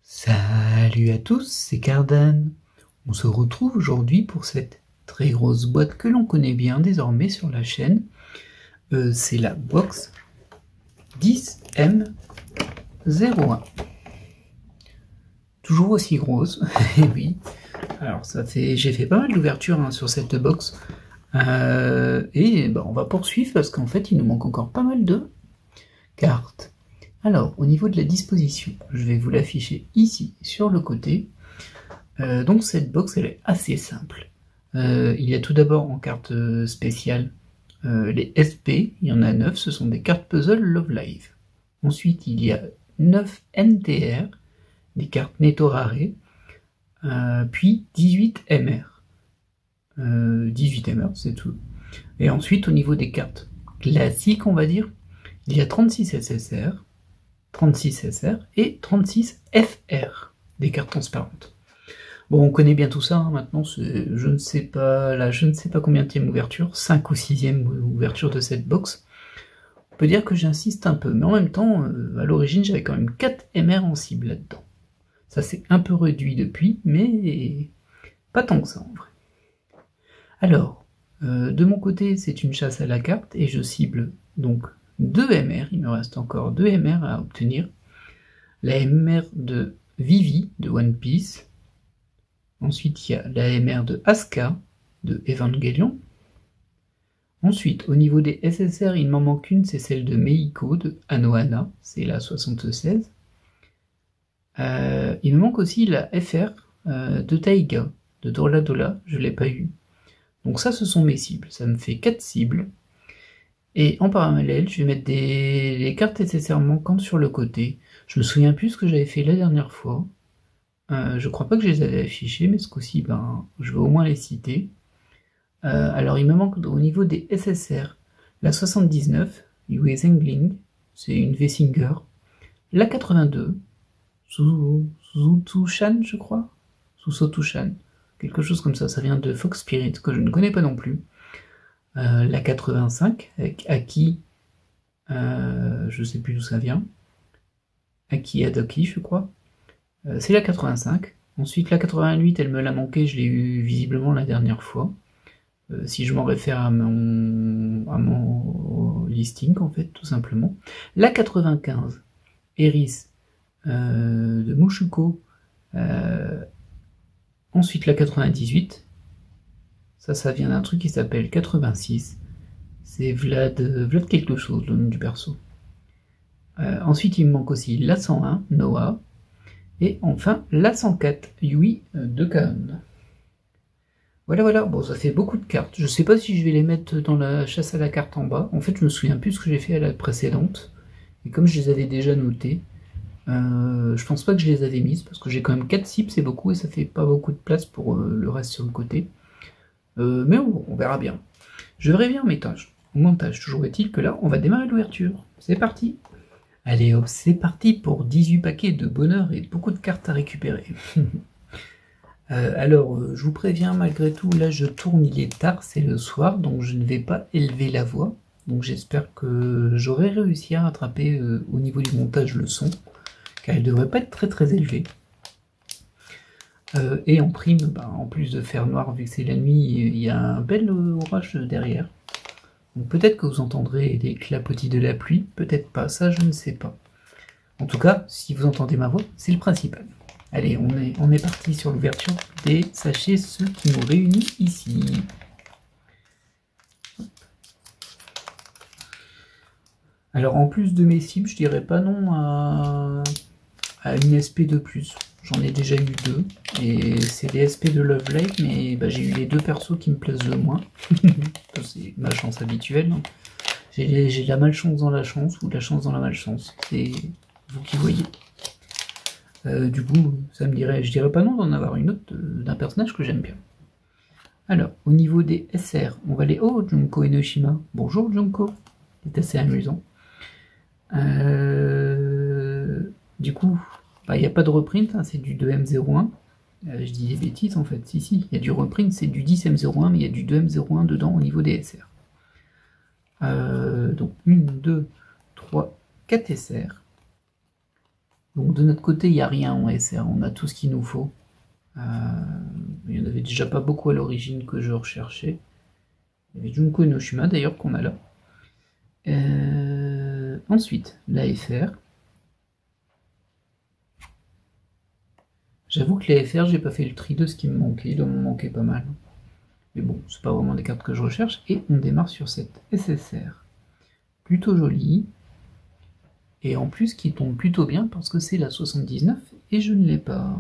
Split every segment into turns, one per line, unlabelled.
Salut à tous, c'est Cardan. On se retrouve aujourd'hui pour cette très grosse boîte que l'on connaît bien désormais sur la chaîne. C'est la box 10M01. Toujours aussi grosse, et oui. Alors j'ai fait pas mal d'ouvertures sur cette box. Et on va poursuivre parce qu'en fait il nous manque encore pas mal de cartes. Alors, au niveau de la disposition, je vais vous l'afficher ici, sur le côté. Donc cette box, elle est assez simple. Il y a tout d'abord en carte spéciale les SP, il y en a 9, ce sont des cartes puzzle Love Live. Ensuite, il y a 9 NTR, des cartes Netto Rare, puis 18 MR. 18 MR, c'est tout. Et ensuite, au niveau des cartes classiques, on va dire, il y a 36 SSR, 36 SR et 36 FR, des cartes transparentes. Bon, on connaît bien tout ça, maintenant, je ne sais pas combienième ouverture, 5 ou 6e ouverture de cette box. On peut dire que j'insiste un peu, mais en même temps, à l'origine, j'avais quand même 4 MR en cible là-dedans. Ça s'est un peu réduit depuis, mais pas tant que ça en vrai. Alors, de mon côté, c'est une chasse à la carte, et je cible donc 2 MR, il me reste encore 2 MR à obtenir. La MR de Vivi de One Piece. Ensuite, il y a la MR de Asuka de Evangelion. Ensuite, au niveau des SSR, il m'en manque une, c'est celle de Meiko de Anohana, c'est la 76. Il me manque aussi la FR de Taiga de Dola Dola, je ne l'ai pas eu. Donc ça, ce sont mes cibles, ça me fait 4 cibles. Et en parallèle, je vais mettre les cartes SSR manquantes sur le côté. Je me souviens plus ce que j'avais fait la dernière fois. Je crois pas que je les avais affichées, mais ce coup-ci, je vais au moins les citer. Alors, il me manque au niveau des SSR, la 79, Yue Zengling, c'est une V-Singer. La 82, Suzutushan, je crois. Susotushan, quelque chose comme ça vient de Fox Spirit, que je ne connais pas non plus. La 85, avec Aki, je sais plus d'où ça vient. Aki Adoki, je crois. C'est la 85. Ensuite, la 88, elle me l'a manqué, je l'ai eu visiblement la dernière fois. Si je m'en réfère à mon listing, en fait, tout simplement. La 95, Eris de Mushuko. Ensuite, la 98. Ça vient d'un truc qui s'appelle 86. C'est Vlad quelque chose, le nom du perso. Ensuite, il me manque aussi la 101, Noah. Et enfin, la 104, Yui de Kaon. Voilà, bon, ça fait beaucoup de cartes. Je sais pas si je vais les mettre dans la chasse à la carte en bas. En fait, je me souviens plus ce que j'ai fait à la précédente. Et comme je les avais déjà notées, je pense pas que je les avais mises, parce que j'ai quand même 4 cibles, c'est beaucoup, et ça fait pas beaucoup de place pour le reste sur le côté. Mais on verra bien. Je verrai bien au montage. Toujours est-il que là, on va démarrer l'ouverture. C'est parti. Allez hop, c'est parti pour 18 paquets de bonheur et beaucoup de cartes à récupérer. Alors, je vous préviens, malgré tout, là je tourne, il est tard, c'est le soir, donc je ne vais pas élever la voix. Donc j'espère que j'aurai réussi à rattraper au niveau du montage le son, car il ne devrait pas être très très élevé. Et en prime, en plus de faire noir, vu que c'est la nuit, il y a un bel orage derrière. Donc peut-être que vous entendrez des clapotis de la pluie, peut-être pas, ça je ne sais pas. En tout cas, si vous entendez ma voix, c'est le principal. Allez, on est parti sur l'ouverture des sachets, ceux qui nous réunissent ici. Alors en plus de mes cibles, je dirais pas non à une SP de plus. J'en ai déjà eu 2, et c'est des SP de Love Live, mais j'ai eu les 2 persos qui me plaisent le moins. C'est ma chance habituelle. J'ai la malchance dans la chance, ou la chance dans la malchance. C'est vous qui voyez. Du coup, je dirais pas non d'en avoir une autre d'un personnage que j'aime bien. Alors, au niveau des SR, on va aller... Oh, Junko Enoshima. Bonjour Junko. C'est assez amusant. Du coup... il n'y a pas de reprint, hein, c'est du 2M01. Je dis des bêtises en fait. Si, il y a du reprint, c'est du 10M01, mais il y a du 2M01 dedans au niveau des SR. Donc 1, 2, 3, 4 SR. Donc de notre côté, il n'y a rien en SR, on a tout ce qu'il nous faut. Il n'y en avait déjà pas beaucoup à l'origine que je recherchais. Il y avait Junko Enoshima d'ailleurs qu'on a là. Ensuite, l'AFR. J'avoue que l'AFR, j'ai pas fait le tri de ce qui me manquait, il doit m'en manquer pas mal. Mais bon, c'est pas vraiment des cartes que je recherche. Et on démarre sur cette SSR. Plutôt jolie. Et en plus qui tombe plutôt bien parce que c'est la 79 et je ne l'ai pas.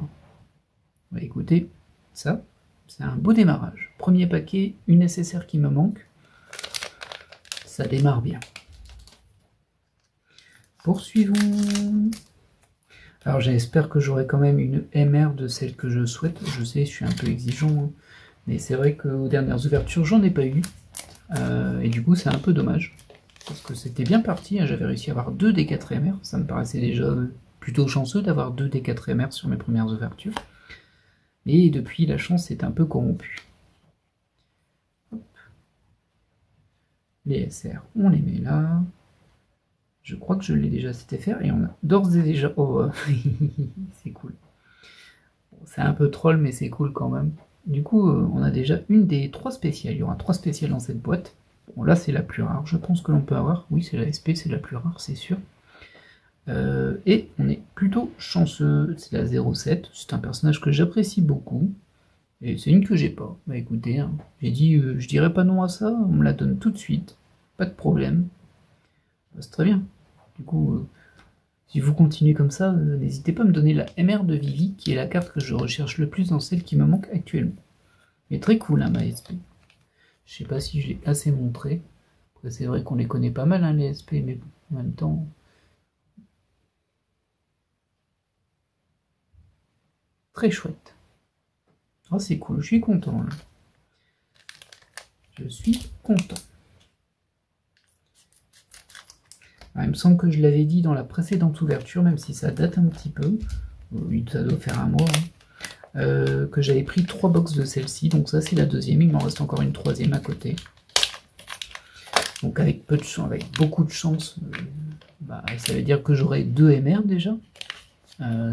Bah, écoutez, ça, c'est un beau démarrage. Premier paquet, une SSR qui me manque. Ça démarre bien. Poursuivons. Alors j'espère que j'aurai quand même une MR de celle que je souhaite. Je sais, je suis un peu exigeant, hein. Mais c'est vrai qu'aux dernières ouvertures, j'en ai pas eu. Et du coup, c'est un peu dommage. Parce que c'était bien parti, hein. J'avais réussi à avoir 2 des 4 MR. Ça me paraissait déjà plutôt chanceux d'avoir 2 des 4 MR sur mes premières ouvertures. Et depuis, la chance est un peu corrompue. Hop. Les SR, on les met là. Je crois que je l'ai déjà cité faire et on a d'ores et déjà... Oh, c'est cool. Bon, c'est un peu troll, mais c'est cool quand même. Du coup, on a déjà une des 3 spéciales. Il y aura 3 spéciales dans cette boîte. Bon, là, c'est la plus rare, je pense que l'on peut avoir. Oui, c'est la SP, c'est la plus rare, c'est sûr. Et on est plutôt chanceux. C'est la 07. C'est un personnage que j'apprécie beaucoup. Et c'est une que j'ai pas. Bah écoutez, hein, j'ai dit, je dirais pas non à ça. On me la donne tout de suite. Pas de problème. Bah, c'est très bien. Du coup, si vous continuez comme ça, n'hésitez pas à me donner la MR de Vivi, qui est la carte que je recherche le plus dans celle qui me manque actuellement. Mais très cool, hein, ma SP. Je sais pas si je l'ai assez montré. Après, c'est vrai qu'on les connaît pas mal, hein, les SP, mais bon, en même temps... Très chouette. Oh, c'est cool, je suis content, là. Je suis content. Alors, il me semble que je l'avais dit dans la précédente ouverture, même si ça date un petit peu, oui, ça doit faire un mois, hein, que j'avais pris 3 box de celle-ci, donc ça c'est la deuxième, il m'en reste encore une troisième à côté. Donc avec peu de chance, avec beaucoup de chance, bah, ça veut dire que j'aurai 2 MR déjà.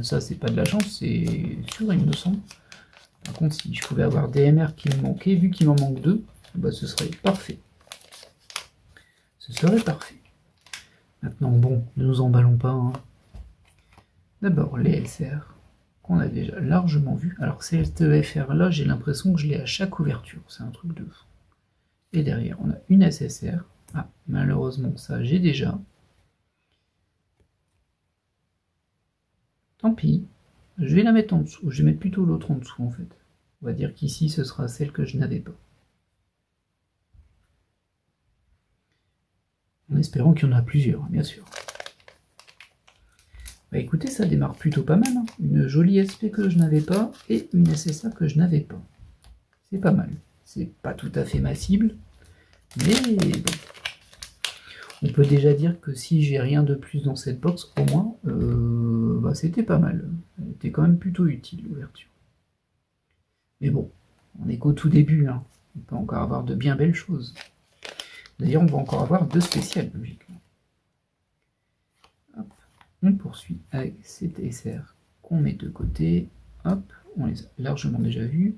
Ça c'est pas de la chance, c'est sûr il me semble. Par contre si je pouvais avoir des MR qui me manquaient, vu qu'il m'en manque 2, bah, ce serait parfait. Ce serait parfait. Maintenant, bon, ne nous emballons pas, hein. D'abord, les SR, qu'on a déjà largement vu. Alors, cette FR là, j'ai l'impression que je l'ai à chaque ouverture. C'est un truc de fou. Et derrière, on a une SSR. Ah, malheureusement, ça, j'ai déjà. Tant pis. Je vais la mettre en dessous. Je vais mettre plutôt l'autre en dessous, en fait. On va dire qu'ici, ce sera celle que je n'avais pas. En espérant qu'il y en a plusieurs, bien sûr. Bah écoutez, ça démarre plutôt pas mal, hein. Une jolie SP que je n'avais pas et une SSA que je n'avais pas. C'est pas mal. C'est pas tout à fait ma cible, mais bon. On peut déjà dire que si j'ai rien de plus dans cette box, au moins, bah c'était pas mal. Elle était quand même plutôt utile, l'ouverture. Mais bon, on est qu'au tout début, hein. On peut encore avoir de bien belles choses. D'ailleurs, on va encore avoir 2 spéciales, logiquement. Hop. On poursuit avec cette SR qu'on met de côté. Hop, on les a largement déjà vus.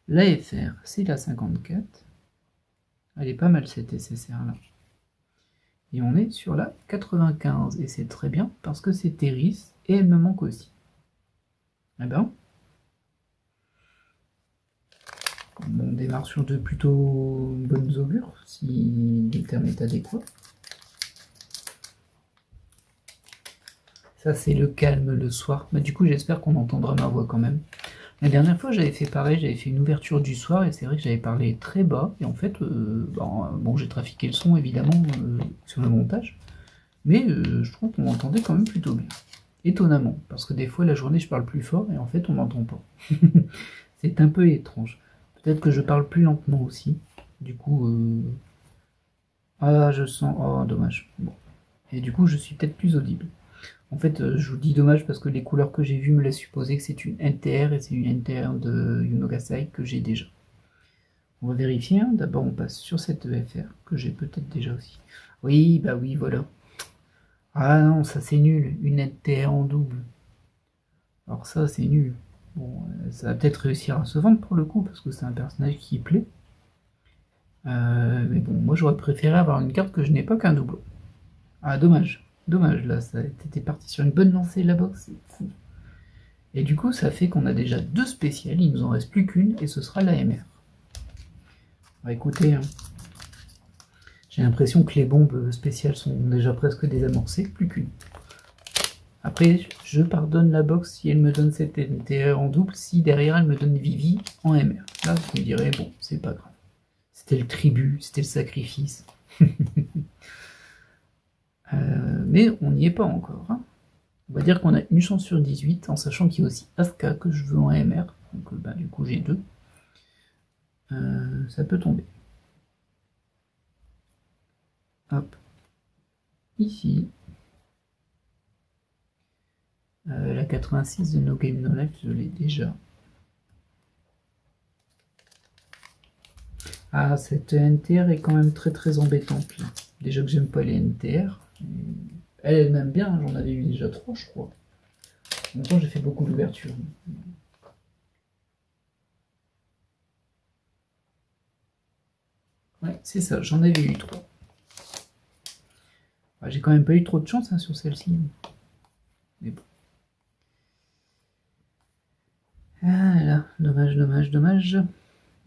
La FR, c'est la 54. Elle est pas mal cette SSR là. Et on est sur la 95. Et c'est très bien parce que c'est Terris et elle me manque aussi. Eh ben, on démarre sur de plutôt bonnes augures, si le terme est adéquat. Ça, c'est le calme le soir. Mais du coup, j'espère qu'on entendra ma voix quand même. La dernière fois, j'avais fait pareil, j'avais fait une ouverture du soir, et c'est vrai que j'avais parlé très bas, et en fait, bon, j'ai trafiqué le son, évidemment, sur le montage, mais je trouve qu'on m'entendait quand même plutôt bien. Étonnamment, parce que des fois, la journée, je parle plus fort, et en fait, on m'entend pas. C'est un peu étrange. Peut-être que je parle plus lentement aussi. Du coup, ah, je sens... Oh, dommage. Bon. Et du coup, je suis peut-être plus audible. En fait, je vous dis dommage parce que les couleurs que j'ai vues me laissent supposer que c'est une NTR et c'est une NTR de Yunogasai que j'ai déjà. On va vérifier, hein. D'abord on passe sur cette EFR que j'ai peut-être déjà aussi. Oui, bah oui, voilà. Ah non, ça c'est nul, une NTR en double. Alors ça, c'est nul. Bon, ça va peut-être réussir à se vendre pour le coup, parce que c'est un personnage qui plaît. Mais bon, moi j'aurais préféré avoir une carte que je n'ai pas qu'un doublon. Ah, dommage. Dommage, là, ça était parti sur une bonne lancée, la box, c'est fou. Et du coup, ça fait qu'on a déjà 2 spéciales, il nous en reste plus qu'une, et ce sera l'AMR. Bah, écoutez, hein, j'ai l'impression que les bombes spéciales sont déjà presque désamorcées, plus qu'une. Après, je pardonne la box si elle me donne cette NTR en double, si derrière elle me donne Vivi en MR. Là, je me dirais, bon, c'est pas grave. C'était le tribut, c'était le sacrifice. Mais on n'y est pas encore. Hein. On va dire qu'on a une chance sur 18, en sachant qu'il y a aussi Asuka que je veux en MR. Donc bah, du coup j'ai 2. Ça peut tomber. Hop. Ici. La 86 de No Game No Life, je l'ai déjà. Ah, cette NTR est quand même très embêtante. Là. Déjà que j'aime pas les NTR. Elle m'aime bien, j'en avais eu déjà 3 je crois. En même temps j'ai fait beaucoup d'ouvertures. Ouais, c'est ça, j'en avais eu 3. Bah, j'ai quand même pas eu trop de chance hein, sur celle-ci. Mais bon. Ah là, dommage.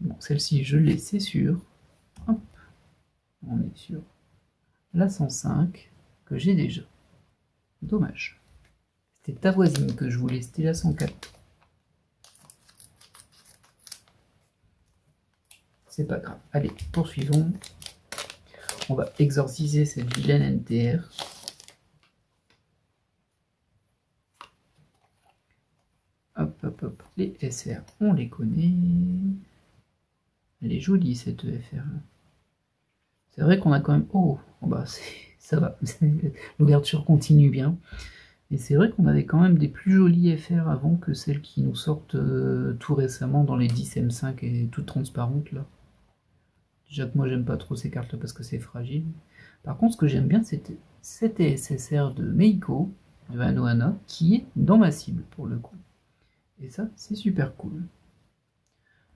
Bon, celle-ci, je l'ai, c'est sûr. Hop, on est sur la 105, que j'ai déjà. Dommage. C'était ta voisine que je voulais, c'était la 104. C'est pas grave. Allez, poursuivons. On va exorciser cette vilaine NTR. Hop. Les SR, on les connaît. Elle est jolie cette EFR. C'est vrai qu'on a quand même... Oh, bah ça va. L'ouverture continue bien. Et c'est vrai qu'on avait quand même des plus jolies FR avant que celles qui nous sortent tout récemment dans les 10 M5 et toutes transparentes là. Déjà que moi j'aime pas trop ces cartes là parce que c'est fragile. Par contre ce que j'aime bien c'était cette SSR de Meiko, de Anohana, qui est dans ma cible pour le coup. Et ça c'est super cool.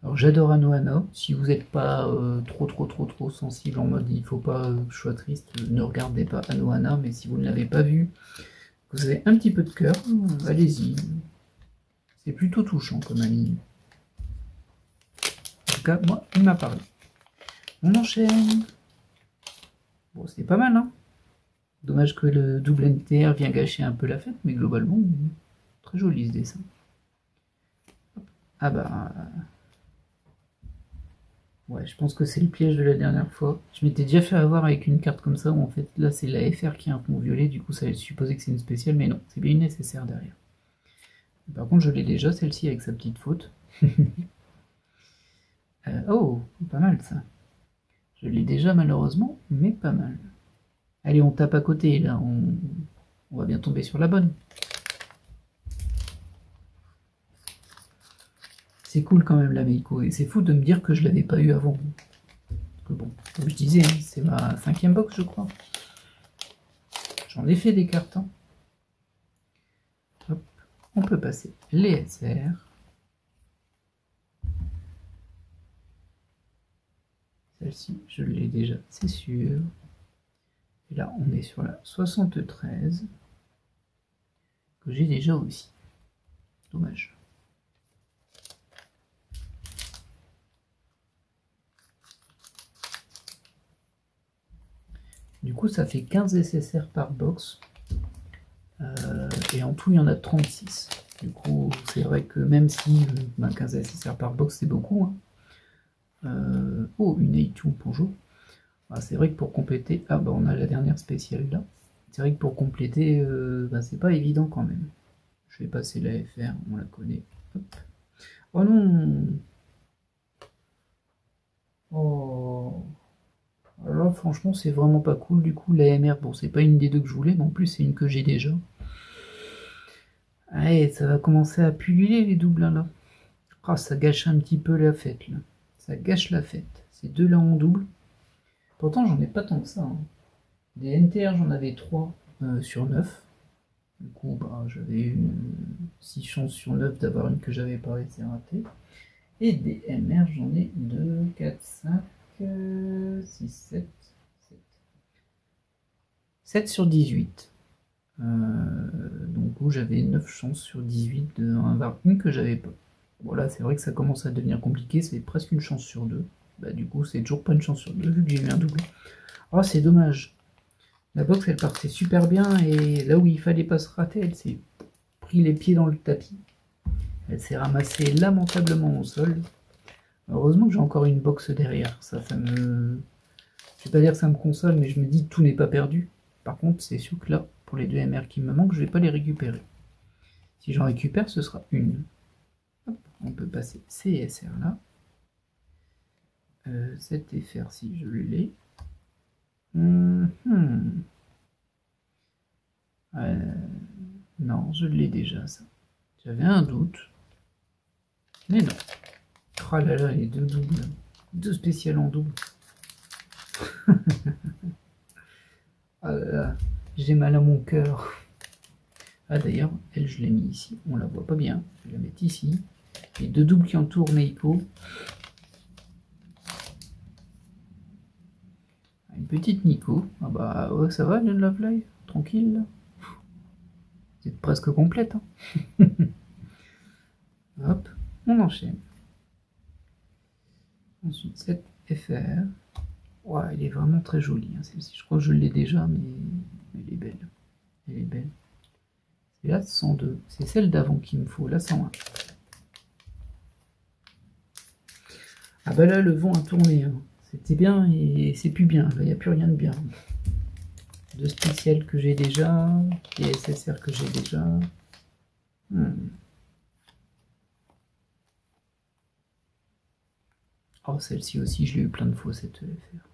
Alors j'adore Anohana, si vous n'êtes pas trop sensible en mode il faut pas que je sois triste, ne regardez pas Anohana, mais si vous ne l'avez pas vu, vous avez un petit peu de cœur, allez-y. C'est plutôt touchant comme anime. En tout cas, moi, il m'a parlé. On enchaîne. Bon, c'est pas mal, hein. Dommage que le double NTR vient gâcher un peu la fête, mais globalement, très joli ce dessin. Ah bah... Ouais, je pense que c'est le piège de la dernière fois. Je m'étais déjà fait avoir avec une carte comme ça, où en fait, là, c'est la FR qui a un fond violet, du coup, ça laisse supposer que c'est une spéciale, mais non, c'est bien une nécessaire derrière. Par contre, je l'ai déjà, celle-ci, avec sa petite faute. Oh, pas mal ça. Je l'ai déjà malheureusement, mais pas mal. Allez, on tape à côté, là, on va bien tomber sur la bonne. C'est cool quand même la Meiko, et c'est fou de me dire que je l'avais pas eu avant. Parce que bon, comme je disais, hein, c'est ma 5e box je crois. J'en ai fait des cartes. Hein. Hop, on peut passer les SR. Celle-ci, je l'ai déjà, c'est sûr. Et là, on est sur la 73, que j'ai déjà aussi. Dommage. Du coup, ça fait 15 SSR par box. Et en tout, il y en a 36. Du coup, c'est vrai que même si 15 SSR par box, c'est beaucoup. Hein. Oh, une A2, bonjour. Ah, c'est vrai que pour compléter... Ah, bah on a la dernière spéciale là. C'est vrai que pour compléter, c'est pas évident quand même. Je vais passer la FR, on la connaît. Hop. Oh non! Oh! Alors là, franchement, c'est vraiment pas cool. Du coup, la MR, bon, c'est pas une des 2 que je voulais, mais en plus, c'est une que j'ai déjà. Allez, ça va commencer à pulluler les doubles là. Ah, ça gâche un petit peu la fête là. Ça gâche la fête. Ces 2 là en double. Pourtant, j'en ai pas tant que ça. Hein. Des NTR, j'en avais 3 sur 9. Du coup, bah, j'avais eu 6 chances sur 9 d'avoir une que j'avais pas été ratée. Et des MR, j'en ai 2, 4, 5, 6, 7, 7 sur 18. Donc j'avais 9 chances sur 18 d'avoir une que j'avais pas. Bon là c'est vrai que ça commence à devenir compliqué, c'est presque une chance sur 2. Bah du coup c'est toujours pas une chance sur 2 vu que j'ai eu un double. Oh c'est dommage. La box elle partait super bien et là où il fallait pas se rater, elle s'est pris les pieds dans le tapis. Elle s'est ramassée lamentablement au sol. Heureusement que j'ai encore une box derrière. Ça me... Je vais pas dire que ça me console, mais je me dis tout n'est pas perdu. Par contre, c'est sûr que là, pour les deux MR qui me manquent, je vais pas les récupérer. Si j'en récupère, ce sera une. Hop, on peut passer CSR là. Cet FR si je l'ai. Non, je l'ai déjà ça. J'avais un doute. Mais non. Oh là là, les deux doubles. Deux spéciales en double. Ah là là, j'ai mal à mon cœur. Ah d'ailleurs, elle je l'ai mis ici, on la voit pas bien. Je vais la mettre ici. Les deux doubles qui entourent Meiko. Une petite Nico. Ah bah ouais, ça va, Lune Love Live. Tranquille là. C'est presque complète. Hein. Hop, on enchaîne. Ensuite, cette FR. Ouais, elle est vraiment très jolie. Hein, celle-ci, je crois que je l'ai déjà, mais elle est belle. Elle est belle. C'est la 102. C'est celle d'avant qu'il me faut, la 101. Ah bah là, le vent a tourné. Hein. C'était bien et c'est plus bien. Là, il n'y a plus rien de bien. Deux spéciales que j'ai déjà. Des SSR que j'ai déjà. Oh, celle-ci aussi, je l'ai eu plein de fois, cette FR.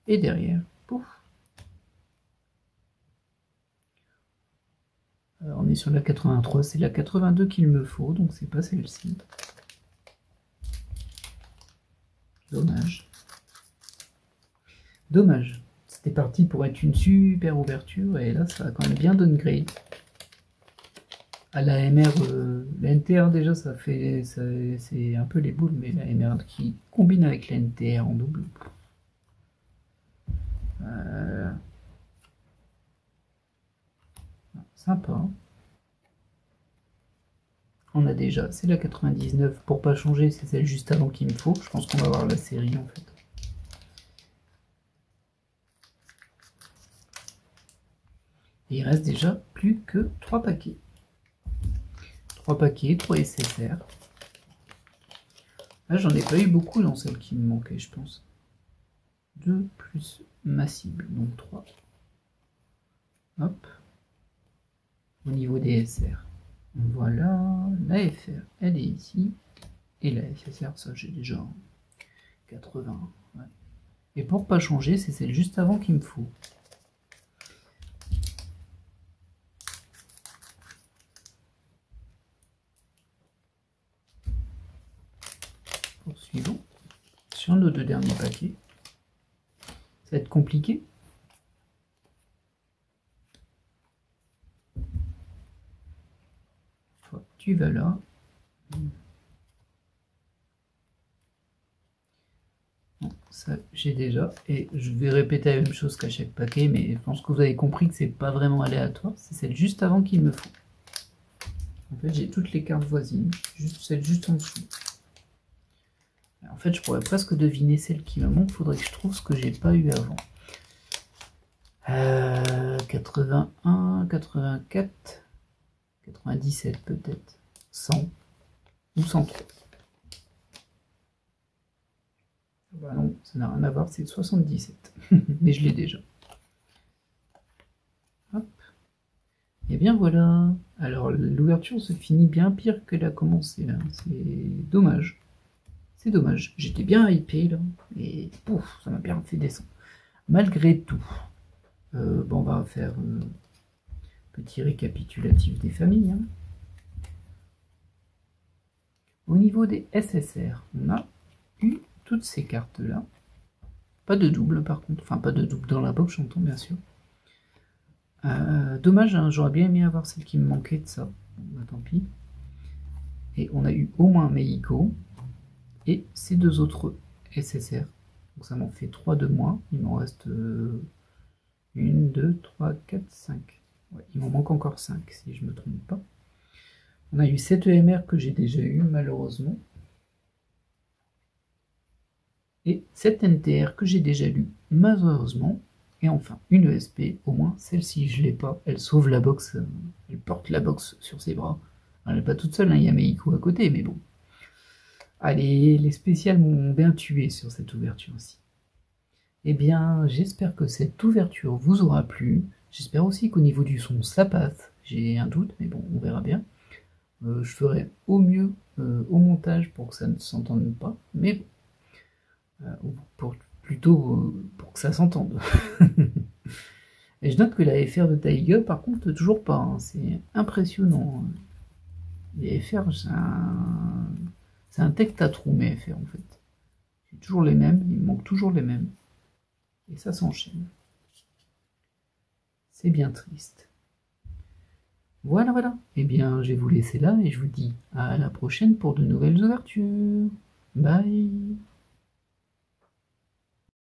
Et derrière, pouf. Alors, on est sur la 83, c'est la 82 qu'il me faut, donc c'est pas celle-ci. Dommage. Dommage. C'était parti pour être une super ouverture, et là, ça a quand même bien downgrade. À la MR, la NTR déjà, c'est un peu les boules, mais la MR qui combine avec la NTR en double. Sympa. Hein. On a déjà, c'est la 99, pour pas changer, c'est celle juste avant qu'il me faut. Je pense qu'on va voir la série en fait. Et il reste déjà plus que 3 paquets. 3 paquets, 3 SSR. Là, j'en ai pas eu beaucoup dans celle qui me manquait, je pense. 2 plus ma cible, donc 3. Hop. Au niveau des SR. Voilà, la FR, elle est ici. Et la SSR, ça j'ai déjà 80. Ouais. Et pour pas changer, c'est celle juste avant qu'il me faut. Poursuivons sur nos deux derniers paquets. Ça va être compliqué. Tu vas là. Bon, ça j'ai déjà. Et je vais répéter la même chose qu'à chaque paquet, mais je pense que vous avez compris que c'est pas vraiment aléatoire. C'est celle juste avant qu'il me faut. En fait, j'ai toutes les cartes voisines. Celle juste en dessous. En fait, je pourrais presque deviner celle qui me manque. Faudrait que je trouve ce que j'ai pas eu avant. 81, 84, 97 peut-être. 100 ou 103. Bah non, ça n'a rien à voir, c'est 77. Mais je l'ai déjà. Hop. Et bien voilà. Alors l'ouverture se finit bien pire que a commencé là. C'est dommage. C'est dommage. J'étais bien hypé là. Et pouf, ça m'a bien fait descendre. Malgré tout. Bon, on va faire petit récapitulatif des familles. Hein. Au niveau des SSR, on a eu toutes ces cartes-là. Pas de double par contre. Enfin, pas de double dans la box, j'entends bien sûr. Dommage, hein, j'aurais bien aimé avoir celle qui me manquait de ça. Bon, bah, tant pis. Et on a eu au moins Meiko et ces deux autres SSR. Donc ça m'en fait 3 de moins. Il m'en reste 1, 2, 3, 4, 5. Ouais, il m'en manque encore 5 si je ne me trompe pas. On a eu 7 EMR que j'ai déjà eu malheureusement. Et 7 NTR que j'ai déjà lu malheureusement. Et enfin, une ESP, au moins celle-ci je l'ai pas. Elle sauve la box, elle porte la box sur ses bras. Elle n'est pas toute seule, hein, il y a Meiko à côté, mais bon. Allez, les spéciales m'ont bien tué sur cette ouverture-ci. Eh bien, j'espère que cette ouverture vous aura plu. J'espère aussi qu'au niveau du son, ça passe. J'ai un doute, mais bon, on verra bien. Je ferai au mieux au montage pour que ça ne s'entende pas, mais plutôt pour que ça s'entende. Et je note que la FR de Taiga, par contre, toujours pas. Hein, c'est impressionnant. Les FR, c'est un texte à trous, mes FR, en fait. C'est toujours les mêmes, il me manque toujours les mêmes. Et ça s'enchaîne. C'est bien triste. Voilà, voilà. Eh bien, je vais vous laisser là et je vous dis à la prochaine pour de nouvelles ouvertures. Bye.